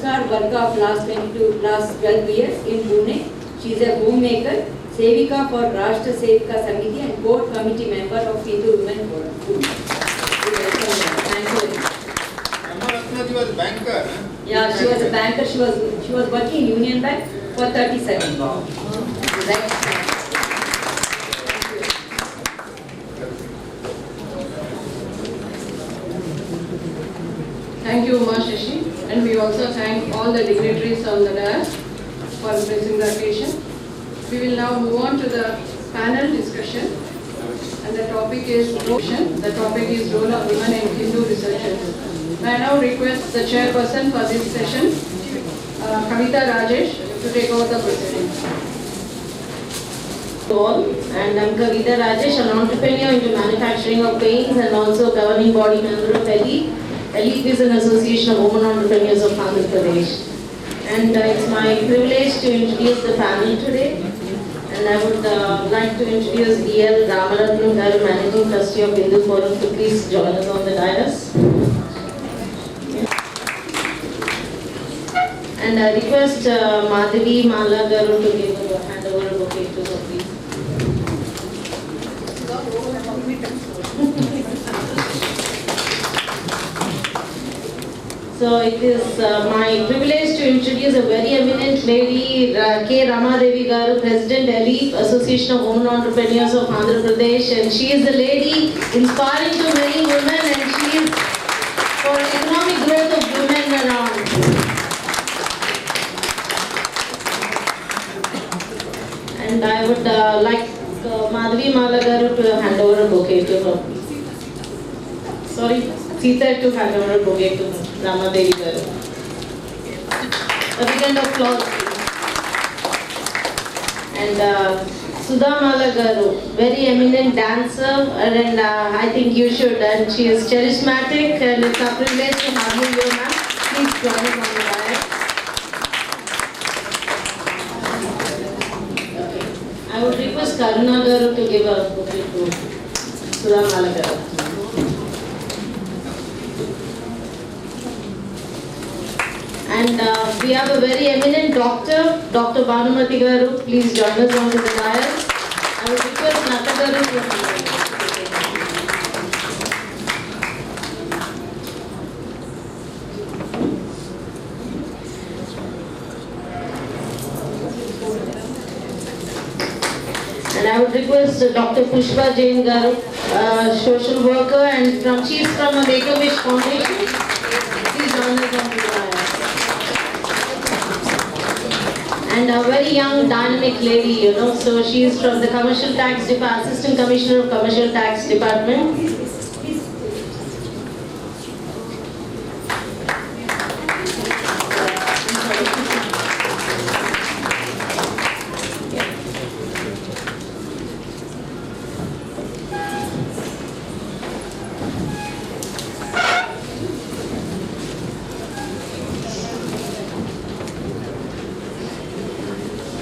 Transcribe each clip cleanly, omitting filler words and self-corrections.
Sanskar Varga of last 12 years in Pune. She is a homemaker, Sevika for Rashtra Sevika Samiti and core committee member of Hindu Women Forum. Thank you. Rama was a banker. Yeah, she was a banker. She was working in Union Bank for 37 years. Thank you, Uma Shashi, and we also thank all the dignitaries on the dais for blessing the occasion. We will now move on to the panel discussion, and the topic is role of women in Hindu researchers. May I now request the chairperson for this session, Kavita Rajesh, to take over the proceedings. All, and I'm Kavita Rajesh, an entrepreneur into manufacturing of paints and also governing body member of ELITE. ELITE is an association of women entrepreneurs of Andhra Pradesh. And it's my privilege to introduce the panel today. And I would like to introduce E.L. Ramaratnam Garu, Managing Trustee of Hindu Forum, to please join us on the dais. And I request Madhavi Mala Garu to hand over a bouquet to her, please. So it is my privilege to introduce a very eminent lady, K. Ramadevi Garu, President ELITE, Association of Women Entrepreneurs of Andhra Pradesh, and she is a lady inspiring to many women, and she is for economic growth of women around. And I would like Madhavi Mala Garu to hand over a bouquet to her. Sorry, Sita to hand over a bouquet to Ramadevi Garu. A big round of applause, please. And Sudha Mala Garu, very eminent dancer, and I think you should, and she is charismatic, and it's a privilege to have you here, ma'am. Please join us on the dais. I would request Karuna Garu to give a bouquet to Sudha Mala Garu. And we have a very eminent doctor, Dr. Bhanumati Garu. Please join us on the dais. I would request Nata Garu to And I would request Dr. Pushpa Jain Garu, social worker, and she is from a Make-A-Wish Foundation. Please join us on the dais. And a very young, dynamic lady, so she is from the Commercial Tax Department, Assistant Commissioner of Commercial Tax Department.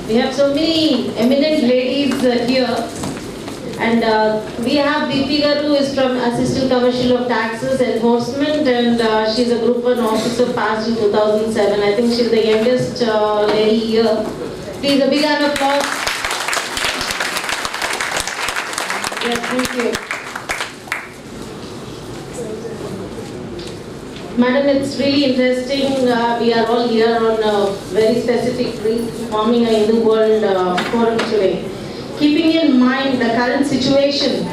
We have so many eminent ladies here, and we have Deepthi Garu, who is from Assistant Commissioner of Taxes Enforcement, and she's a Group 1 officer passed in 2007. I think she's the youngest lady here. Please, a big round of applause. Yes, thank you. Madam, it's really interesting. We are all here on a very specific week, forming a Hindu World Forum today. Keeping in mind the current situation,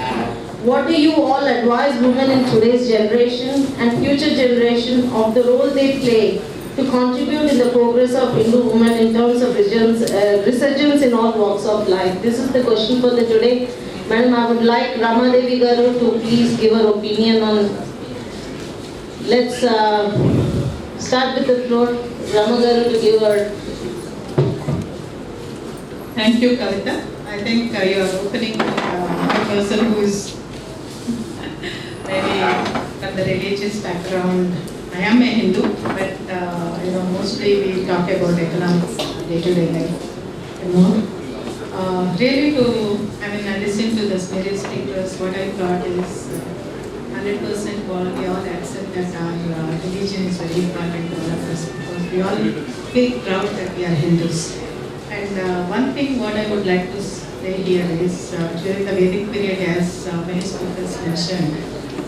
what do you all advise women in today's generation and future generation of the role they play to contribute in the progress of Hindu women in terms of resurgence in all walks of life? This is the question for the today. Madam, I would like Ramadevi Garu to please give her opinion on. Let's start with the floor. Rama Garu to give her. Thank you, Kavita. I think you are opening a person who is very from the religious background. I am a Hindu, but mostly we talk about economics, day-to-day life. Really, I listen to the spirit speakers. What I thought is 100% we all accept that our religion is very important to all of us because we all feel proud that we are Hindus. And one thing what I would like to say here is during the Vedic period, as many speakers mentioned,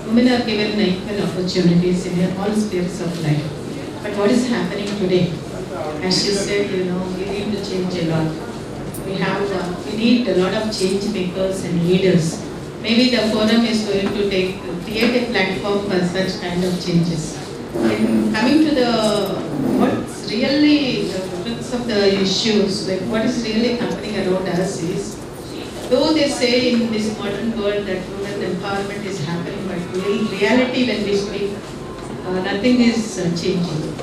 women are given equal opportunities in all spheres of life. But what is happening today? As you said, we need to change a lot. We need a lot of change makers and leaders. Maybe the forum is going to create a platform for such kind of changes. And coming to what's really the crux of the issues, like what is really happening around us is, though they say in this modern world that women empowerment is happening, but in reality when we speak, nothing is changing.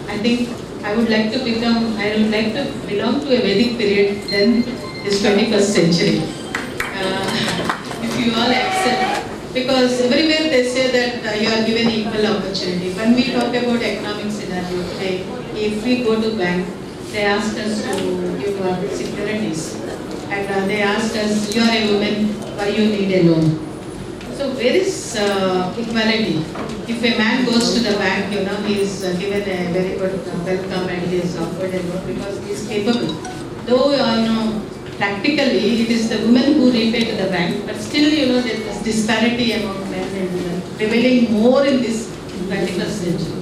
I think I would like to belong to a Vedic period than this 21st century. If you all accept, because everywhere they say that you are given equal opportunity. When we talk about economic scenario today, if we go to bank, they ask us to give our securities. And they ask us, you are a woman, why you need a loan? So where is equality? If a man goes to the bank, he is given a very good welcome and he is offered a loan because he is capable. Though, practically it is the women who repay to the bank, but still, there is disparity among men and women, prevailing more in this 21st century.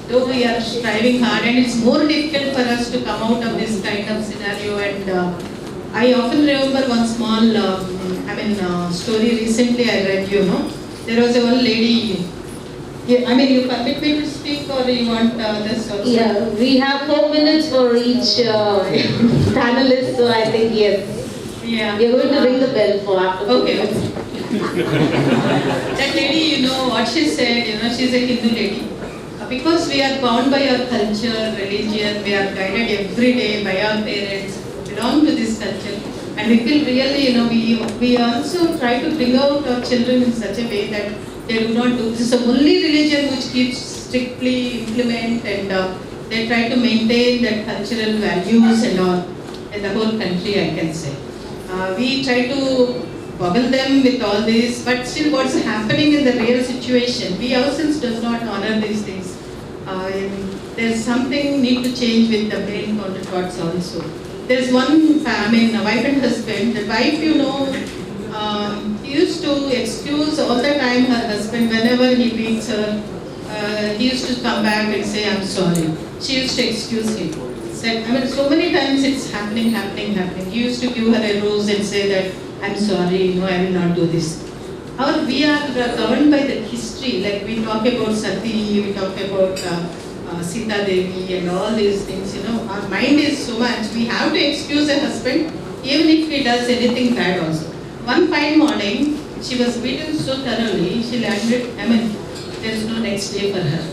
Though we are striving hard and it's more difficult for us to come out of this kind of scenario. And I often remember one small, story recently I read, there was a one lady. You permit me to speak or you want this also? Yeah, we have 4 minutes for each panelist, so I think yes. Yeah. You're going to ring the bell for after 4 Okay. minutes. That lady, what she said, she's a Hindu lady. Because we are bound by our culture, religion, we are guided every day by our parents, belong to this culture. And we feel really, we also try to bring out our children in such a way that they do not do. This is the only religion which keeps strictly implement and they try to maintain that cultural values and all in the whole country, I can say. We try to boggle them with all this, but still what's happening in the real situation, we ourselves does not honor these things. There's something need to change with the male counterparts also. There's one, wife and husband. The wife, he used to excuse all the time her husband whenever he beats her. He used to come back and say, I'm sorry. She used to excuse him. Said, so many times it's happening. He used to give her a rose and say that, I'm sorry, I will not do this. We are governed by the history, like we talk about Sati, we talk about Sita Devi and all these things, our mind is so much, we have to excuse a husband even if he does anything bad also. One fine morning, she was beaten so thoroughly, she landed, there is no next day for her.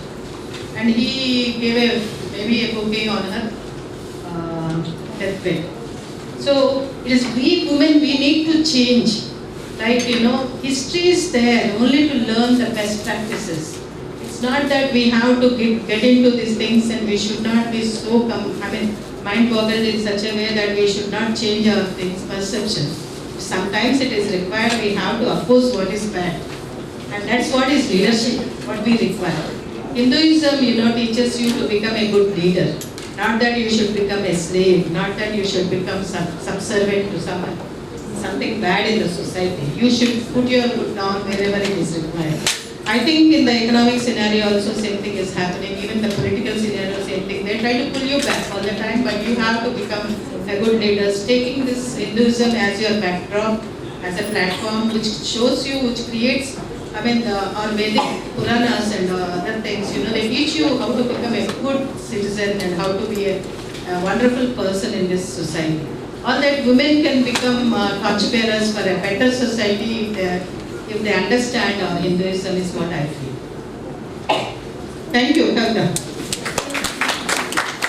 And he gave maybe a bouquet on her deathbed. So, it is we women, we need to change. Like, history is there only to learn the best practices. It's not that we have to get into these things and we should not be so, mind-boggled in such a way that we should not change our perception. Sometimes it is required, we have to oppose what is bad. And that's what is leadership, what we require. Hinduism, teaches you to become a good leader. Not that you should become a slave, not that you should become subservient to someone. Something bad in the society. You should put your foot down wherever it is required. I think in the economic scenario also same thing is happening. Even the political scenario, same thing. They try to pull you back all the time, but you have to become a good leader. Taking this Hinduism as your backdrop, as a platform which shows you, which creates, our Vedic Puranas and other things, they teach you how to become a good citizen and how to be a wonderful person in this society. All that women can become torchbearers for a better society if they understand Hinduism is what I feel. Thank you, Kavita.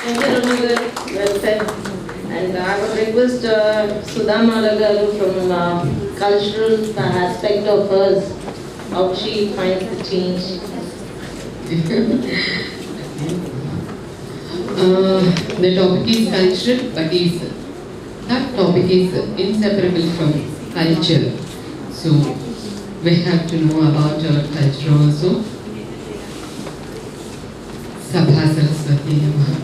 Thank you, Ramagaru. Well said. And I would request Sudha Malagaru from cultural aspect of hers, how she finds the change. The topic is cultural, but that topic is inseparable from culture. So we have to know about our culture also. Sabha Saraswati Namaha.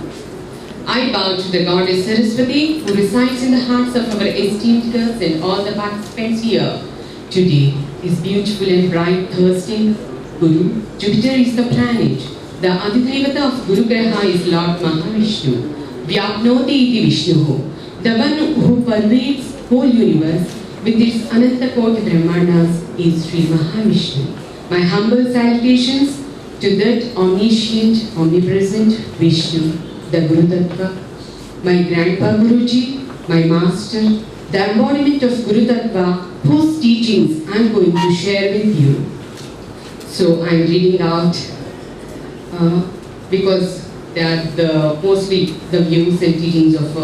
I bow to the goddess Saraswati, who resides in the hearts of our esteemed girls and all the participants here. Today is beautiful and bright Thursday. Guru, Jupiter is the planet. The Adhidevata of Guru Graha is Lord Mahavishnu. Vyapnoti iti Vishnuhu. The one who pervades whole universe with its Ananta Koti Brahmanas is Sri Mahavishnu. My humble salutations to that omniscient, omnipresent Vishnu, the Guru Tattva, my Grandpa Guruji, my master, the embodiment of Guru Tattva, whose teachings I am going to share with you. So I am reading out because they are mostly the views and teachings of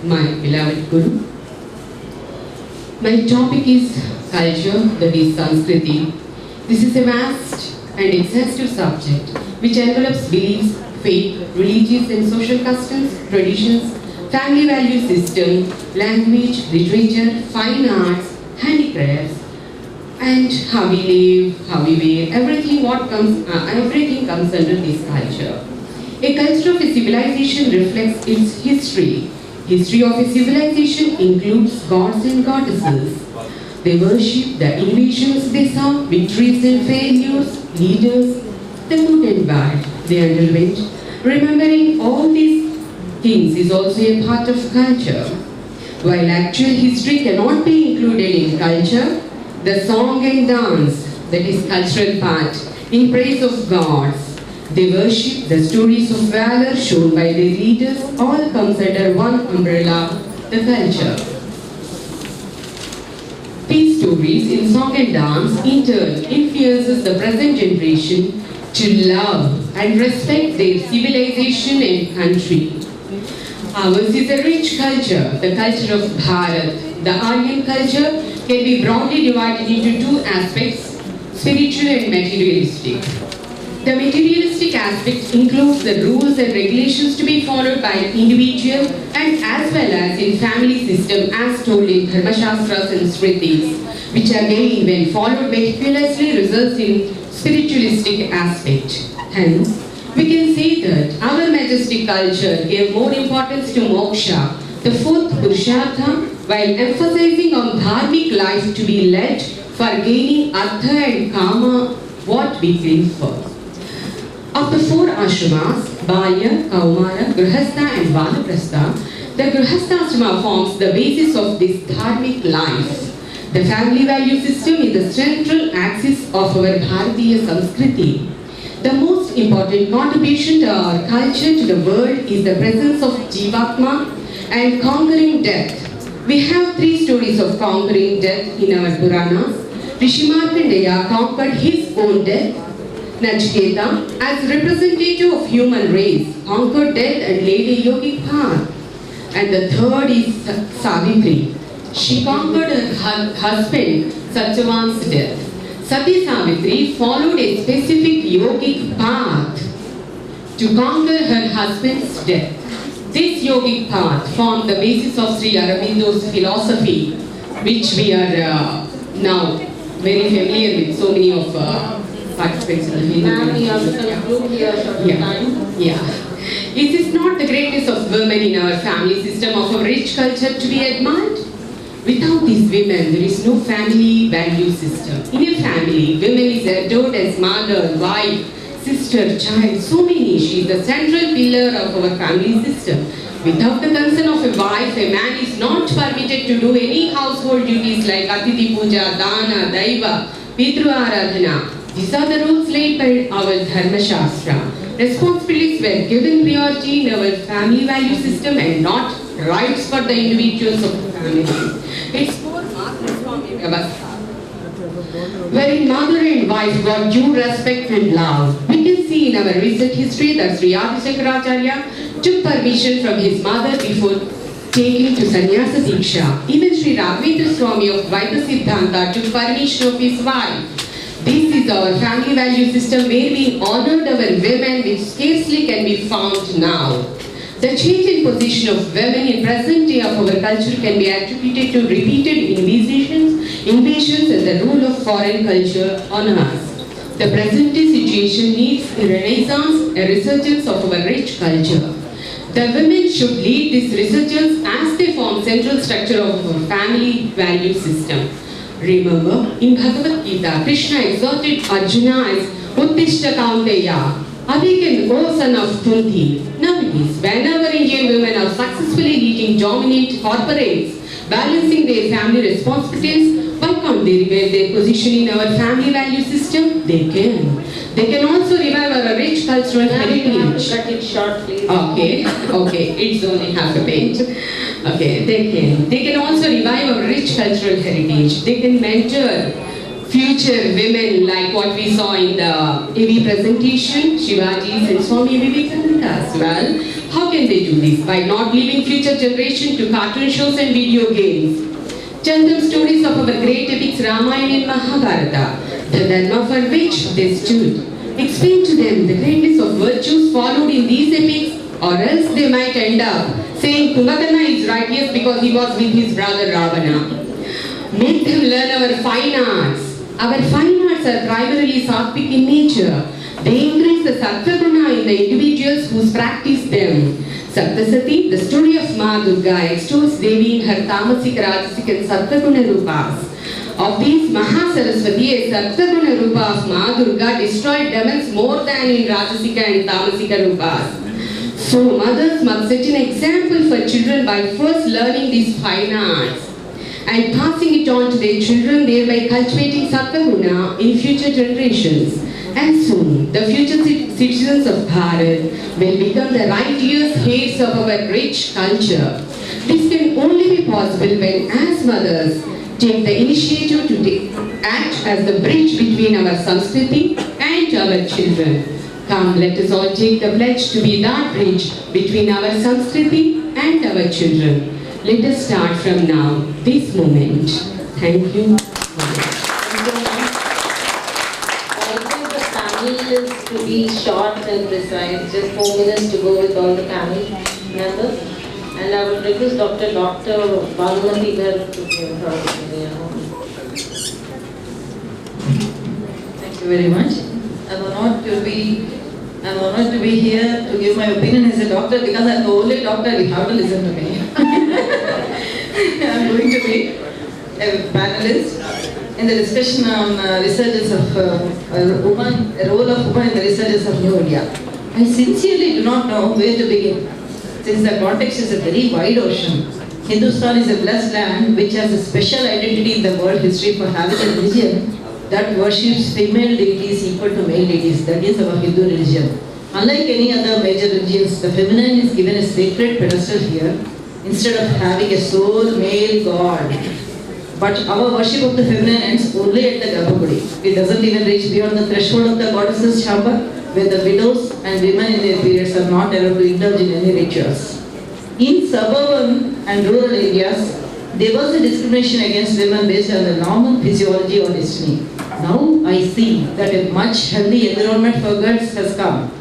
my beloved Guru. My topic is culture, that is Sanskriti. This is a vast and exhaustive subject which envelops beliefs, faith, religious and social customs, traditions, family value system, language, literature, fine arts, handicrafts, and how we live, how we wear, everything comes under this culture. A culture of a civilization reflects its history. History of a civilization includes gods and goddesses. They worship the innovations they saw, victories and failures, leaders, the good and bad they underwent. Remembering all these things is also a part of culture. While actual history cannot be included in culture, the song and dance, that is cultural part, in praise of gods, they worship, the stories of valor shown by their leaders, all comes under one umbrella, the culture. These stories in song and dance in turn influences the present generation to love and respect their civilization and country. Ours is a rich culture, the culture of Bharat. The Aryan culture can be broadly divided into two aspects, spiritual and materialistic. The materialistic aspect includes the rules and regulations to be followed by an individual and as well as in family system as told in Dharma Shastras and Smritis, which again when followed meticulously results in spiritualistic aspect. Hence, we can say that our majestic culture gave more importance to moksha, the fourth purushartha, while emphasizing on dharmic life to be led for gaining artha and kama, what we crave for. Of the four ashramas, Balya, Kaumara, Grihastha and Vanaprastha, the Grihasthashrama forms the basis of this dharmic life. The family value system is the central axis of our Bharatiya Samskriti. The most important contribution to our culture to the world is the presence of Jivatma and conquering death. We have three stories of conquering death in our Puranas. Rishi Markandeya conquered his own death. Nachiketa, as representative of human race, conquered death and laid a yogic path. And the third is Savitri. She conquered her husband Satyavan's death. Sati Savitri followed a specific yogic path to conquer her husband's death. This yogic path formed the basis of Sri Aurobindo's philosophy, which we are now very familiar with, so many of participants in the Hindu. Ma'am, we have to conclude here short time. Yeah. It is not the greatness of women in our family system of a rich culture to be admired. Without these women, there is no family value system. In a family, women is adored as mother, wife, sister, child, so many. She is the central pillar of our family system. Without the consent of a wife, a man is not permitted to do any household duties like Atiti Puja, Dana, Daiva, Pitru Aradhana. These are the rules laid by our Dharma Shastra. Responsibilities were given priority in our family value system and not rights for the individuals of the family. It's more Matriswami Vyavastha, wherein mother and wife got due respect and love. We can see in our recent history that Sri Adi Shankaracharya took permission from his mother before taking to sannyasa diksha. Even Sri Raghavendra Swami of Vaidya Siddhanta took permission of his wife. This is our family value system where we honored our women, which scarcely can be found now. The change in position of women in present day of our culture can be attributed to repeated invasions and the rule of foreign culture on us. The present day situation needs a renaissance, a resurgence of our rich culture. The women should lead this resurgence as they form central structure of our family value system. Remember, in Bhagavad Gita, Krishna exhorted Arjuna as Uttishta Kaunteya, awaken, O son of Kunti. Nowadays, whenever Indian women are successfully leading dominant corporates, balancing their family responsibilities, why can't they revive their position in our family value system? They can. They can also revive our rich cultural heritage. Cut it short, please. Okay, it's only half a page. Okay, they can. They can also revive our rich cultural heritage. They can mentor future women like what we saw in the AV presentation, Shivaji's and Swami Vivekananda as well. How can they do this? By not leaving future generation to cartoon shows and video games. Tell them stories of our great epics Ramayana and Mahabharata, the dharma for which they stood. Explain to them the greatness of virtues followed in these epics, or else they might end up saying Kumbhakarna is righteous because he was with his brother Ravana. Make them learn our fine arts. Our fine arts are primarily sattvic in nature. They increase the sattva guna in the individuals who practice them. Saptasati, the story of Ma Durga, extols Devi in her tamasic, rajasic and sattva guna rupas. Of these, Mahasaraswati, a sattva guna rupa of Ma Durga, destroyed demons more than in rajasika and tamasika rupas. So mothers must set an example for children by first learning these fine arts and passing it on to their children, thereby cultivating sattva guna in future generations. And soon, the future citizens of Bharat will become the righteous heirs of our rich culture. This can only be possible when, as mothers, take the initiative to act as the bridge between our Sanskriti and our children. Come, let us all take the pledge to be that bridge between our Sanskriti and our children. Let us start from now, this moment. Thank you. Is to be short and precise, just 4 minutes to go with all the panel members. And I would request Dr. Bhanumati Gar to give her opinion. Thank you very much. I'm honored to be here to give my opinion as a doctor because I'm the only doctor you have to listen to me. I'm going to be a panelist in the discussion on researches of women, the role of women in the researches of New India. I sincerely do not know where to begin, since the context is a very wide ocean. Hindustan is a blessed land which has a special identity in the world history for having a religion that worships female deities equal to male deities. That is our Hindu religion. Unlike any other major religions, the feminine is given a sacred pedestal here instead of having a sole male god. But our worship of the feminine ends only at the Garbhagudi. It doesn't even reach beyond the threshold of the goddess's chamber, where the widows and women in their periods are not allowed to indulge in any rituals. In suburban and rural areas, there was a discrimination against women based on the normal physiology or destiny. Now I see that a much healthy environment for girls has come.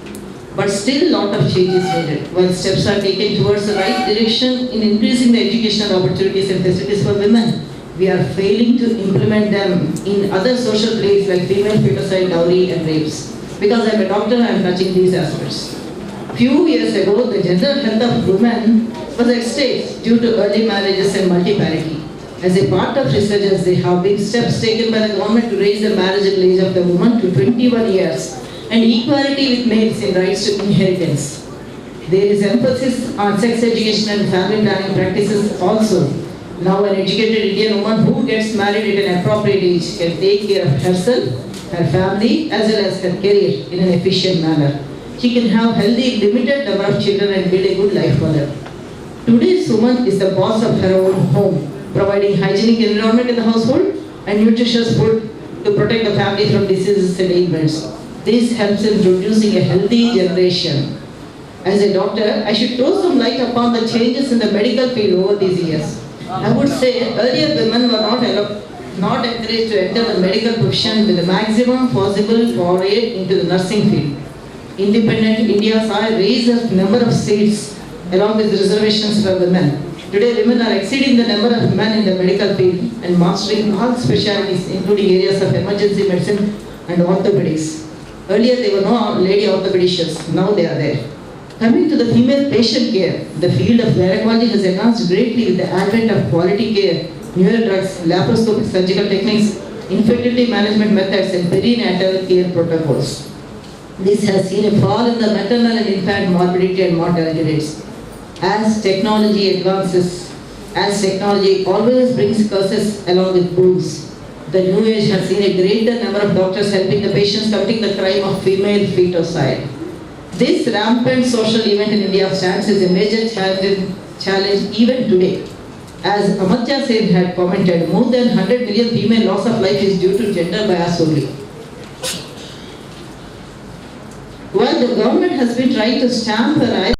But still a lot of change is needed. While steps are taken towards the right direction in increasing the educational opportunities and facilities for women, we are failing to implement them in other social plays like female feticide, dowry and rapes. Because I am a doctor, I am touching these aspects. Few years ago, the general health of women was at stake due to early marriages and multi-parity. As a part of researchers, there have been steps taken by the government to raise the marriageable age of the woman to 21 years and equality with males in rights to inheritance. There is emphasis on sex education and family planning practices also. Now an educated Indian woman who gets married at an appropriate age can take care of herself, her family as well as her career in an efficient manner. She can have healthy, limited number of children and build a good life for them. Today's woman is the boss of her own home, providing hygienic environment in the household and nutritious food to protect the family from diseases and ailments. This helps in producing a healthy generation. As a doctor, I should throw some light upon the changes in the medical field over these years. I would say earlier women were not encouraged to enter the medical profession with the maximum possible foray into the nursing field. Independent India saw a raise of number of seats along with reservations for women. Today, women are exceeding the number of men in the medical field and mastering all specialties, including areas of emergency medicine and orthopedics. Earlier, there were no lady orthopedicians. Now they are there. Coming to the female patient care, the field of gynecology has advanced greatly with the advent of quality care, newer drugs, laparoscopic surgical techniques, infertility management methods, and perinatal care protocols. This has seen a fall in the maternal and infant morbidity and mortality rates. As technology advances, as technology always brings curses along with boons, the new age has seen a greater number of doctors helping the patients committing the crime of female feticide. This rampant social event in India stands as a major challenge even today. As Amartya Sen had commented, more than 100 million female loss of life is due to gender bias only. While the government has been trying to stamp her eye